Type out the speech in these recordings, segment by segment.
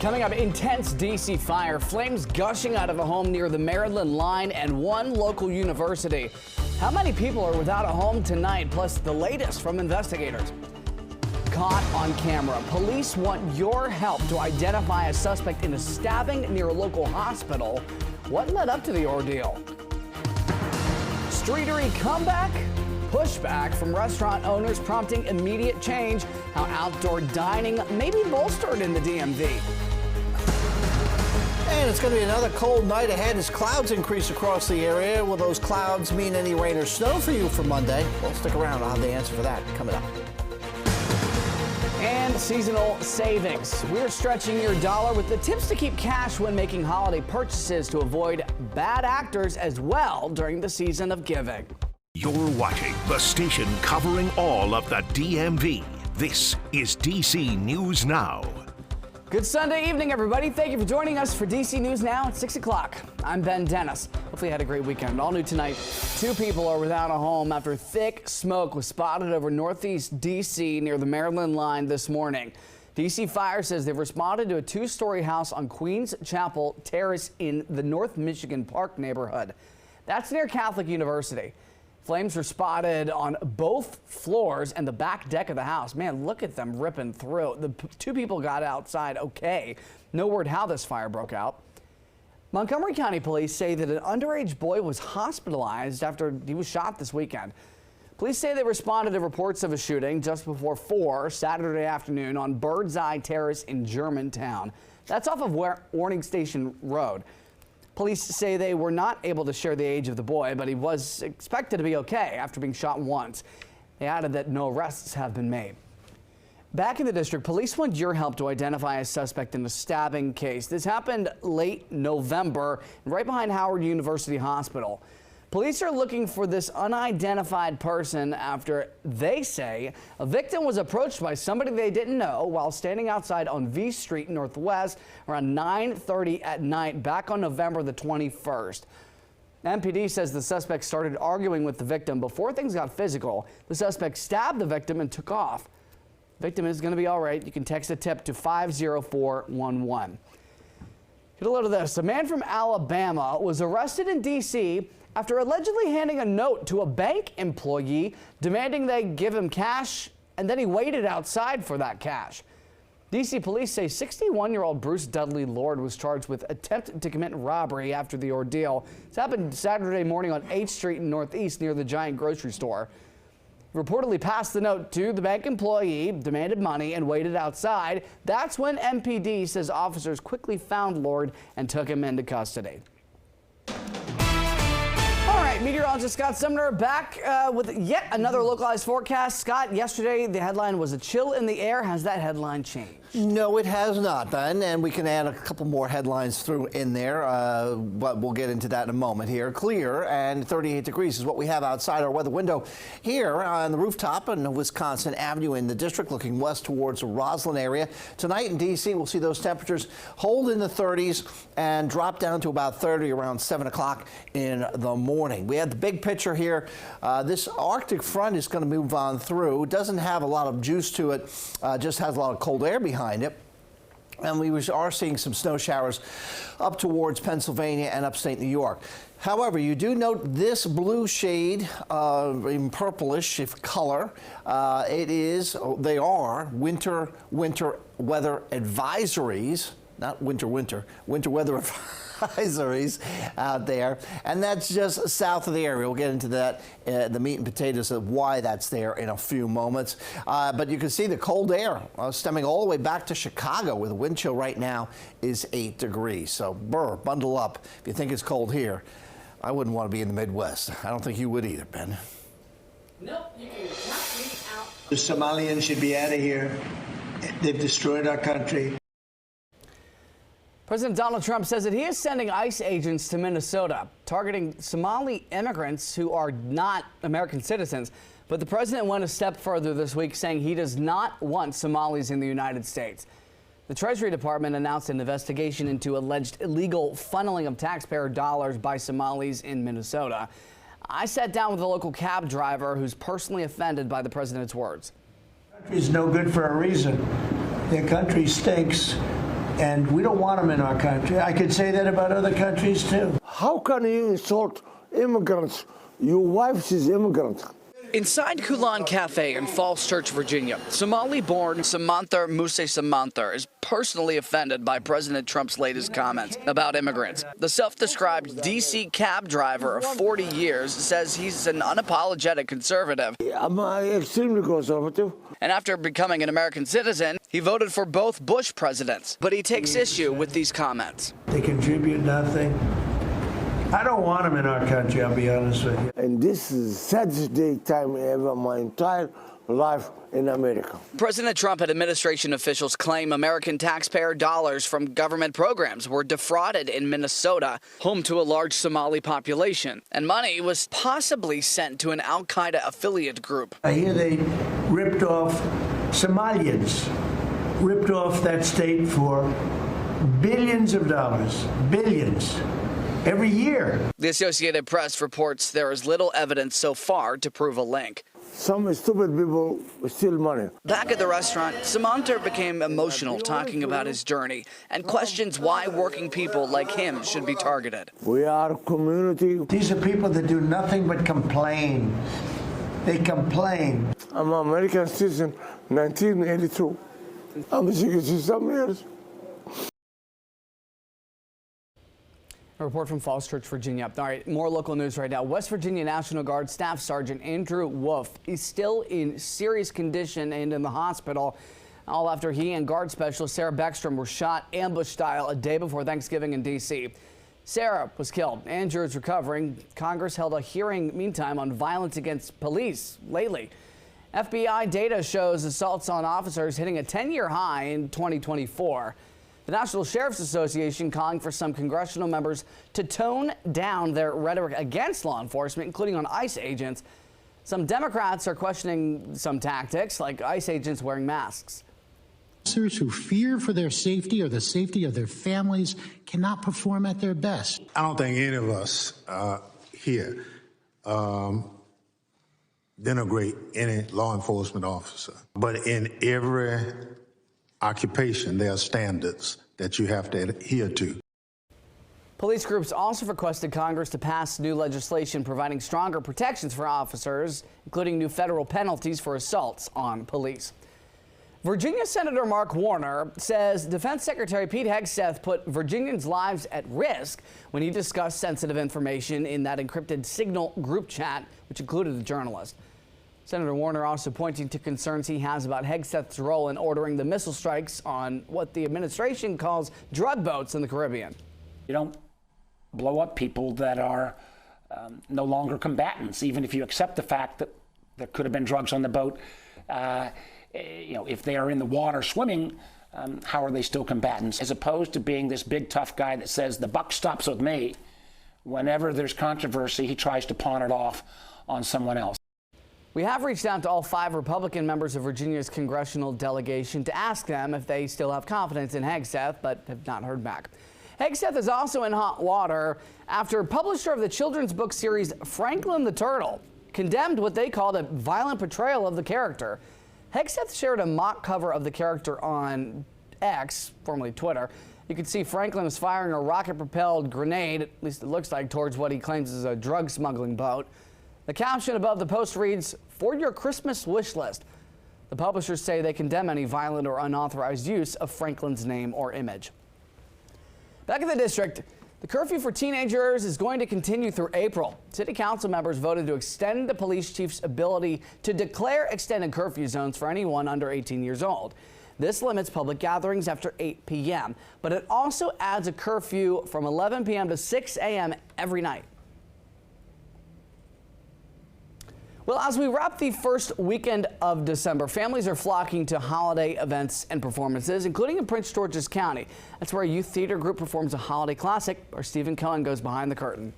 Coming up, intense D.C. fire, flames gushing out of a home near the Maryland line and one local university. How many people are without a home tonight? Plus the latest from investigators. Caught on camera. Police want your help to identify a suspect in a stabbing near a local hospital. What led up to the ordeal? Streetery comeback? Pushback from restaurant owners prompting immediate change. How outdoor dining may be bolstered in the DMV. And it's going to be another cold night ahead as clouds increase across the area. Will those clouds mean any rain or snow for you for Monday? Well, stick around. I'll have the answer for that coming up. And seasonal savings. We're stretching your dollar with the tips to keep cash when making holiday purchases to avoid bad actors as well during the season of giving. You're watching the station covering all of the DMV. This is DC News Now. Good Sunday evening, everybody. Thank you for joining us for DC News Now at 6 o'clock. I'm Ben Dennis. Hopefully you had a great weekend. All new tonight, 2 people are without a home after thick smoke was spotted over northeast DC near the Maryland line this morning. DC Fire says they've responded to a 2-story house on Queens Chapel Terrace in the North Michigan Park neighborhood. That's near Catholic University. Flames were spotted on both floors and the back deck of the house. Man, look at them ripping through. The 2 people got outside okay. No word how this fire broke out. Montgomery County police say that an underage boy was hospitalized after he was shot this weekend. Police say they responded to reports of a shooting just before 4 Saturday afternoon on Birdseye Terrace in Germantown. That's off of Warning Station Road. Police say they were not able to share the age of the boy, but he was expected to be okay after being shot once. They added that no arrests have been made. Back in the district, police want your help to identify a suspect in a stabbing case. This happened late November, right behind Howard University Hospital. Police are looking for this unidentified person after they say a victim was approached by somebody they didn't know while standing outside on V Street Northwest around 9:30 at night back on November the 21st. MPD says the suspect started arguing with the victim before things got physical. The suspect stabbed the victim and took off. The victim is going to be all right. You can text a tip to 50411. Get a load of this. A man from Alabama was arrested in D.C. after allegedly handing a note to a bank employee demanding they give him cash, and then he waited outside for that cash. D.C. police say 61-year-old Bruce Dudley Lord was charged with attempt to commit robbery after the ordeal. This happened Saturday morning on 8th Street in Northeast near the Giant grocery store. He reportedly passed the note to the bank employee, demanded money, and waited outside. That's when MPD says officers quickly found Lord and took him into custody. All right, meteorologist Scott Sumner back with yet another localized forecast. Scott, yesterday the headline was a chill in the air. Has that headline changed? No, it has not, Ben, and we can add a couple more headlines through in there, but we'll get into that in a moment here. Clear and 38 degrees is what we have outside our weather window here on the rooftop on Wisconsin Avenue in the district, looking west towards the Roslyn area. Tonight in D.C., we'll see those temperatures hold in the 30s and drop down to about 30 around 7 o'clock in the morning. We have the big picture here. This Arctic front is going to move on through. It doesn't have a lot of juice to it, just has a lot of cold air behind it. And we are seeing some snow showers up towards Pennsylvania and upstate New York. However, you do note this blue shade in purplish color. They are winter weather advisories, not winter weather advisories out there, and that's just south of the area. We'll get into that, the meat and potatoes of why that's there in a few moments. But you can see the cold air stemming all the way back to Chicago, where the wind chill right now is 8 degrees. So bundle up if you think it's cold here. I wouldn't want to be in the Midwest. I don't think you would either, Ben. Nope, you can count me out. The Somalians should be out of here. They've destroyed our country. President Donald Trump says that he is sending ICE agents to Minnesota, targeting Somali immigrants who are not American citizens. But the president went a step further this week, saying he does not want Somalis in the United States. The Treasury Department announced an investigation into alleged illegal funneling of taxpayer dollars by Somalis in Minnesota. I sat down with a local cab driver who's personally offended by the president's words. The country's no good for a reason. Their country stinks. and we don't want them in our country. I could say that about other countries too. How can you insult immigrants? Your wife is immigrant. Inside Kulan Cafe in Falls Church, Virginia, Somali-born Samantha Muse Samantha is personally offended by President Trump's latest comments about immigrants. The self-described D.C. cab driver of 40 years says he's an unapologetic conservative. I'm extremely conservative. And after becoming an American citizen, he voted for both Bush presidents. But he takes issue with these comments. They contribute nothing. I don't want them in our country, I'll be honest with you. And this is the saddest day time ever my entire life in America. President Trump and administration officials claim American taxpayer dollars from government programs were defrauded in Minnesota, home to a large Somali population, and money was possibly sent to an al-Qaeda affiliate group. I hear they ripped off Somalians, ripped off that state for billions of dollars, billions. Every year. The Associated Press reports there is little evidence so far to prove a link. Some stupid people steal money. Back at the restaurant, Samantha became emotional talking about his journey and questions why working people like him should be targeted. We are a community. These are people that do nothing but complain. They complain. I'm an American citizen, 1982. I'm 60-some years. A report from Falls Church, Virginia. All right, more local news right now. West Virginia National Guard Staff Sergeant Andrew Wolf is still in serious condition and in the hospital, all after he and Guard Specialist Sarah Beckstrom were shot ambush style a day before Thanksgiving in D.C. Sarah was killed. Andrew is recovering. Congress held a hearing, meantime, on violence against police lately. FBI data shows assaults on officers hitting a 10-year high in 2024. The National Sheriff's Association calling for some congressional members to tone down their rhetoric against law enforcement, including on ICE agents. Some Democrats are questioning some tactics, like ICE agents wearing masks. Officers who fear for their safety or the safety of their families cannot perform at their best. I don't think any of us here denigrate any law enforcement officer, but in every occupation, there are standards that you have to adhere to. Police groups also requested Congress to pass new legislation providing stronger protections for officers, including new federal penalties for assaults on police. Virginia Senator Mark Warner says Defense Secretary Pete Hegseth put Virginians' lives at risk when he discussed sensitive information in that encrypted Signal group chat, which included the journalist. Senator Warner also pointing to concerns he has about Hegseth's role in ordering the missile strikes on what the administration calls drug boats in the Caribbean. You don't blow up people that are no longer combatants, even if you accept the fact that there could have been drugs on the boat. If they are in the water swimming, how are they still combatants? As opposed to being this big tough guy that says the buck stops with me. Whenever there's controversy, he tries to pawn it off on someone else. We have reached out to all 5 Republican members of Virginia's congressional delegation to ask them if they still have confidence in Hegseth, but have not heard back. Hegseth is also in hot water after publisher of the children's book series Franklin the Turtle condemned what they called a violent portrayal of the character. Hegseth shared a mock cover of the character on X, formerly Twitter. You can see Franklin is firing a rocket-propelled grenade, at least it looks like, towards what he claims is a drug smuggling boat. The caption above the post reads, "For your Christmas wish list." The publishers say they condemn any violent or unauthorized use of Franklin's name or image. Back in the district, the curfew for teenagers is going to continue through April. City council members voted to extend the police chief's ability to declare extended curfew zones for anyone under 18 years old. This limits public gatherings after 8 p.m., but it also adds a curfew from 11 p.m. to 6 a.m. every night. Well, as we wrap the first weekend of December, families are flocking to holiday events and performances, including in Prince George's County. That's where a youth theater group performs a holiday classic. Our Stephen Cohen goes behind the curtain.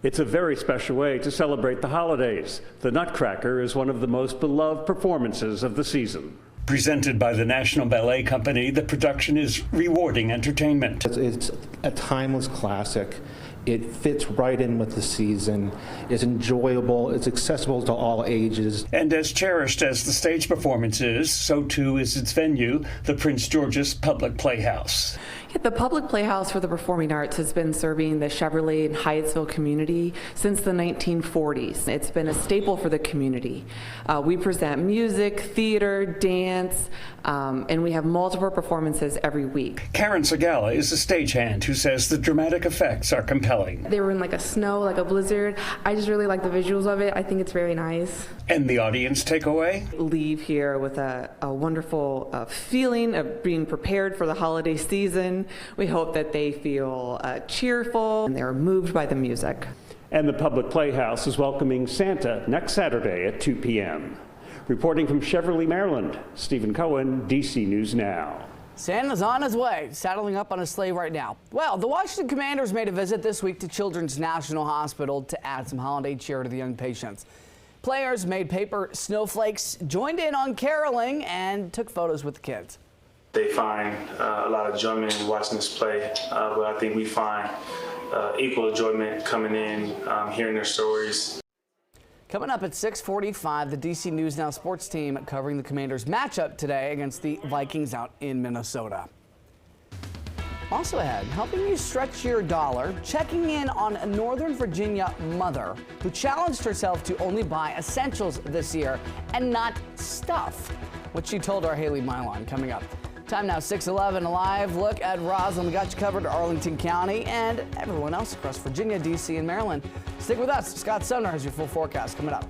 It's a very special way to celebrate the holidays. The Nutcracker is one of the most beloved performances of the season. Presented by the National Ballet Company, the production is rewarding entertainment. It's a timeless classic. It fits right in with the season. It's enjoyable. It's accessible to all ages. And as cherished as the stage performance is, so too is its venue, the Prince George's Public Playhouse. The Public Playhouse for the Performing Arts has been serving the Chevrolet and Hyattsville community since the 1940s. It's been a staple for the community. We present music, theater, dance, and we have multiple performances every week. Karen Segala is a stagehand who says the dramatic effects are compelling. They were in like a snow, like a blizzard. I just really like the visuals of it. I think it's very nice. And the audience takeaway? Leave here with a wonderful feeling of being prepared for the holiday season. We hope that they feel cheerful and they're moved by the music. And the Public Playhouse is welcoming Santa next Saturday at 2 p.m. Reporting from Cheverly, Maryland, Stephen Cohen, DC News Now. Santa's on his way, saddling up on a sleigh right now. Well, the Washington Commanders made a visit this week to Children's National Hospital to add some holiday cheer to the young patients. Players made paper snowflakes, joined in on caroling, and took photos with the kids. They find a lot of enjoyment in watching us play, but I think we find equal enjoyment coming in, hearing their stories. Coming up at 6:45, the DC News Now sports team covering the Commanders matchup today against the Vikings out in Minnesota. Also ahead, helping you stretch your dollar, checking in on a Northern Virginia mother who challenged herself to only buy essentials this year and not stuff. What she told our Haley Mylon coming up. Time now 6:11, a live look at Roslyn. We got you covered, Arlington County and everyone else across Virginia, DC, and Maryland. Stick with us. Scott Sumner has your full forecast coming up.